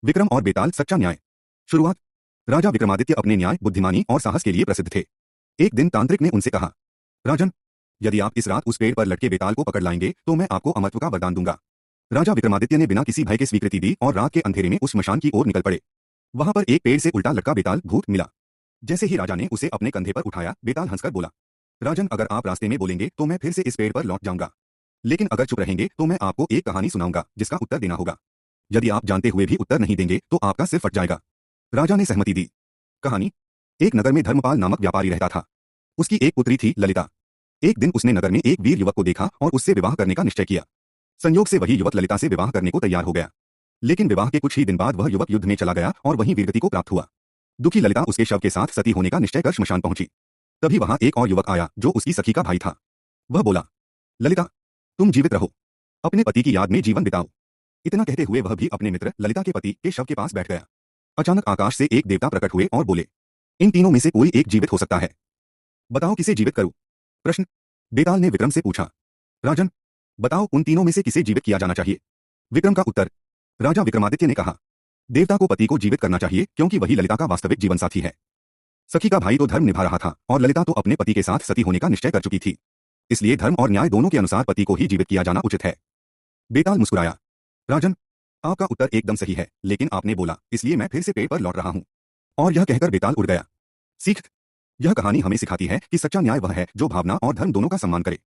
विक्रम और बेताल सच्चा न्याय। शुरुआत। राजा विक्रमादित्य अपने न्याय, बुद्धिमानी और साहस के लिए प्रसिद्ध थे। एक दिन तांत्रिक ने उनसे कहा, राजन, यदि आप इस रात उस पेड़ पर लटके बेताल को पकड़ लाएंगे तो मैं आपको अमरत्व का वरदान दूंगा। राजा विक्रमादित्य ने बिना किसी भय के स्वीकृति दी और रात के अंधेरे में उस श्मशान की ओर निकल पड़े। वहां पर एक पेड़ से उल्टा लटका बेताल भूत मिला। जैसे ही राजा ने उसे अपने कंधे पर उठाया, बेताल हंसकर बोला, राजन, अगर आप रास्ते में बोलेंगे तो मैं फिर से इस पेड़ पर लौट जाऊंगा, लेकिन अगर चुप रहेंगे तो मैं आपको एक कहानी सुनाऊंगा जिसका उत्तर देना होगा। यदि आप जानते हुए भी उत्तर नहीं देंगे तो आपका सिर फट जाएगा। राजा ने सहमति दी। कहानी। एक नगर में धर्मपाल नामक व्यापारी रहता था। उसकी एक पुत्री थी, ललिता। एक दिन उसने नगर में एक वीर युवक को देखा और उससे विवाह करने का निश्चय किया। संयोग से वही युवक ललिता से विवाह करने को तैयार हो गया। लेकिन विवाह के कुछ ही दिन बाद वह युवक युद्ध में चला गया और वहीं वीरगति को प्राप्त हुआ। दुखी ललिता उसके शव के साथ सती होने का निश्चय कर श्मशान पहुंची। तभी वहां एक और युवक आया जो उसकी सखी का भाई था। वह बोला, ललिता, तुम जीवित रहो, अपने पति की याद में जीवन बिताओ। इतना कहते हुए वह भी अपने मित्र ललिता के पति के शव के पास बैठ गया। अचानक आकाश से एक देवता प्रकट हुए और बोले, इन तीनों में से कोई एक जीवित हो सकता है, बताओ किसे जीवित करूं। प्रश्न। बेताल ने विक्रम से पूछा, राजन, बताओ उन तीनों में से किसे जीवित किया जाना चाहिए। विक्रम का उत्तर। राजा विक्रमादित्य ने कहा, देवता को पति को जीवित करना चाहिए क्योंकि वही ललिता का वास्तविक जीवन साथी है। सखी का भाई तो धर्म निभा रहा था और ललिता तो अपने पति के साथ सती होने का निश्चय कर चुकी थी। इसलिए धर्म और न्याय दोनों के अनुसार पति को ही जीवित किया जाना उचित है। बेताल मुस्कुराया, राजन, आपका उत्तर एकदम सही है, लेकिन आपने बोला इसलिए मैं फिर से पेड़ पर लौट रहा हूं। और यह कहकर बेताल उड़ गया। सीख। यह कहानी हमें सिखाती है कि सच्चा न्याय वह है जो भावना और धर्म दोनों का सम्मान करे।